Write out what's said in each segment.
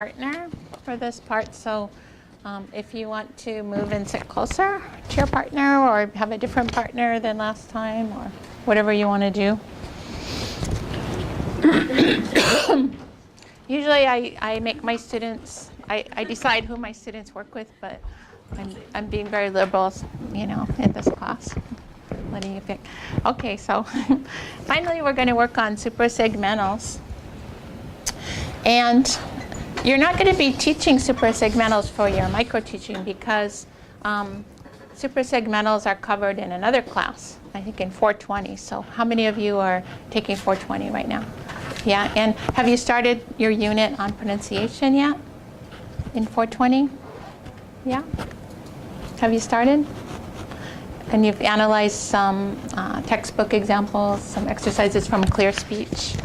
partner for this part, so if you want to move and sit closer to your partner or have a different partner than last time or whatever you want to do. Usually I make my students, I decide who my students work with, but I'm being very liberal, you know, in this class, letting you pick. Okay, so finally we're going to work on suprasegmentals. And you're not going to be teaching suprasegmentals for your micro-teaching because suprasegmentals are covered in another class, I think in 420. So how many of you are taking 420 right now? Yeah, and have you started your unit on pronunciation yet in 420? Yeah? Have you started? And you've analyzed some textbook examples, some exercises from Clear Speech,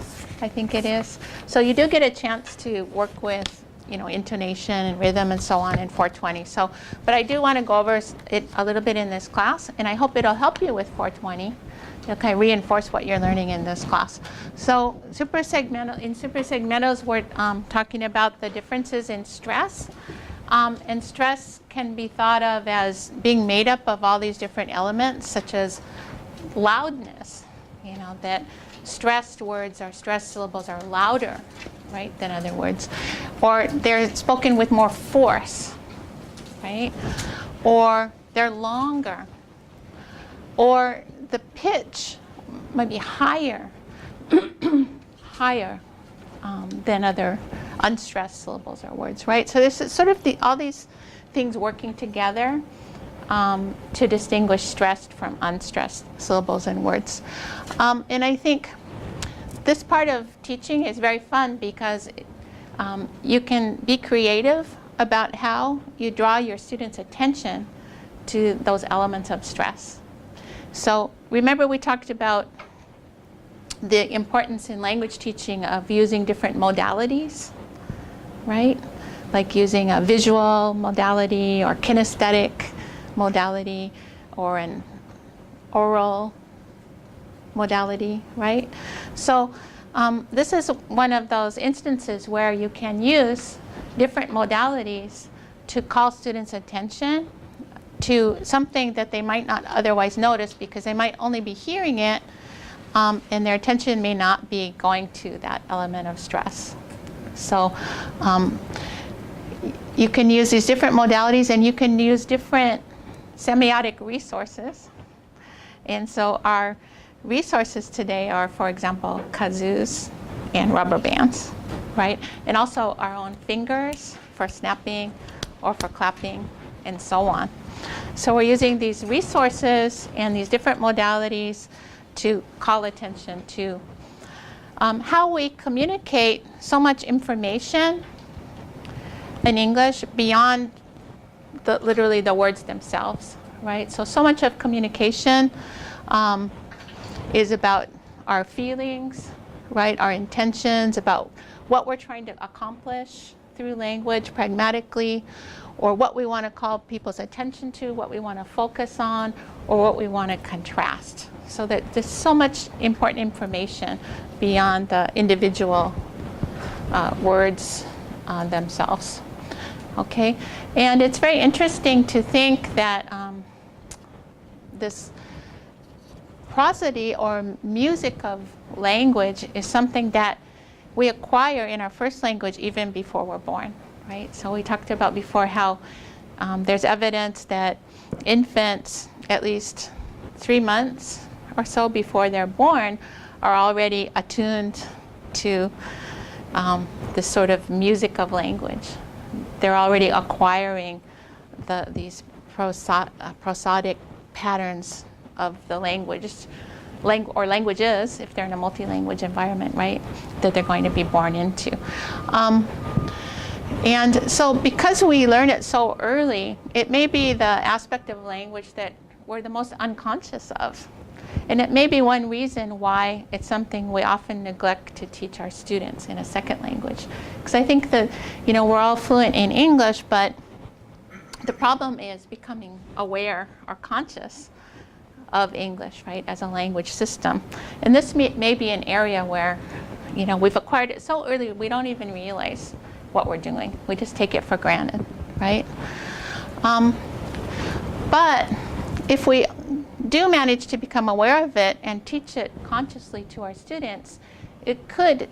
I think it is. So you do get a chance to work with, you know, intonation and rhythm and so on in 420. So, but I do want to go over it a little bit in this class, and I hope it'll help you with 420. It'll kind of reinforce what you're learning in this class. So in suprasegmentals, we're talking about the differences in stress. And stress can be thought of as being made up of all these different elements, such as loudness, you know, that stressed words or stressed syllables are louder, right, than other words. Or they're spoken with more force, right? Or they're longer. Or the pitch might be higher, higher than other unstressed syllables or words, right? So this is sort of all these things working together to distinguish stressed from unstressed syllables and words. And I think this part of teaching is very fun because you can be creative about how you draw your students' attention to those elements of stress. So remember we talked about the importance in language teaching of using different modalities, right? Like using a visual modality or kinesthetic modality or an oral modality, right? So this is one of those instances where you can use different modalities to call students' attention to something that they might not otherwise notice because they might only be hearing it and their attention may not be going to that element of stress. So you can use these different modalities and you can use different semiotic resources. And so our resources today are, for example, kazoos and rubber bands, right? And also our own fingers for snapping or for clapping and so on. So we're using these resources and these different modalities to call attention to how we communicate so much information in English beyond literally the words themselves, right? So much of communication is about our feelings, right? Our intentions, about what we're trying to accomplish through language pragmatically, or what we want to call people's attention to, what we want to focus on, or what we want to contrast. So that there's so much important information beyond the individual words themselves. Okay, and it's very interesting to think that this prosody or music of language is something that we acquire in our first language even before we're born, right? So we talked about before how there's evidence that infants, at least 3 months or so before they're born, are already attuned to this sort of music of language. They're already acquiring these prosodic patterns of the languages, if they're in a multi-language environment, right, that they're going to be born into. And so because we learn it so early, it may be the aspect of language that we're the most unconscious of. And it may be one reason why it's something we often neglect to teach our students in a second language. Because I think that, you know, we're all fluent in English, but the problem is becoming aware or conscious of English, right, as a language system. And this may be an area where, you know, we've acquired it so early we don't even realize what we're doing. We just take it for granted, right? But if we do manage to become aware of it and teach it consciously to our students, it could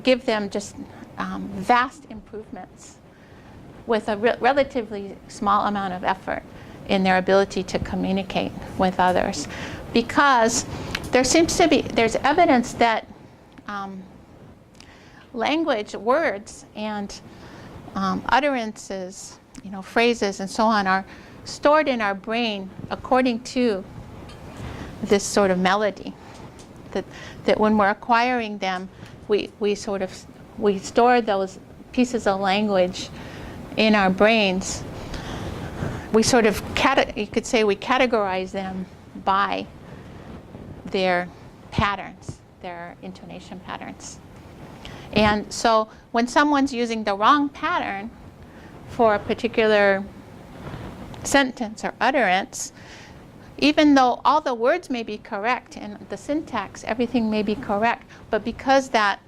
give them just vast improvements with a relatively small amount of effort in their ability to communicate with others. Because there seems to be, there's evidence that language, words, and utterances, phrases and so on are stored in our brain according to this sort of melody. That when we're acquiring them, we store those pieces of language in our brains. We sort of, you could say we categorize them by their patterns, their intonation patterns. And so when someone's using the wrong pattern for a particular sentence or utterance, even though all the words may be correct and the syntax, everything may be correct, but because that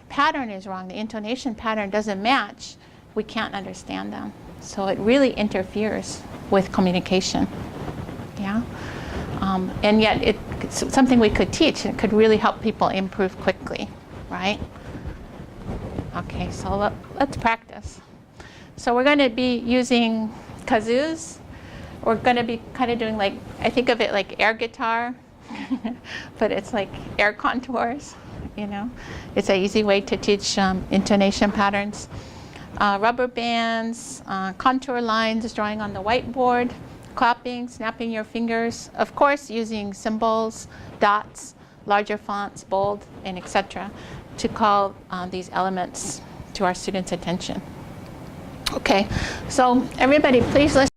pattern is wrong, the intonation pattern doesn't match, we can't understand them. So it really interferes with communication. Yeah? And yet it's something we could teach, and it could really help people improve quickly, right? Okay, so let's practice. So we're going to be using kazoos. We're going to be kind of doing, like, I think of it like air guitar, but it's like air contours, It's an easy way to teach intonation patterns. Rubber bands, contour lines, drawing on the whiteboard, clapping, snapping your fingers, of course using symbols, dots, larger fonts, bold, and etc. to call these elements to our students' attention. Okay, so everybody please listen.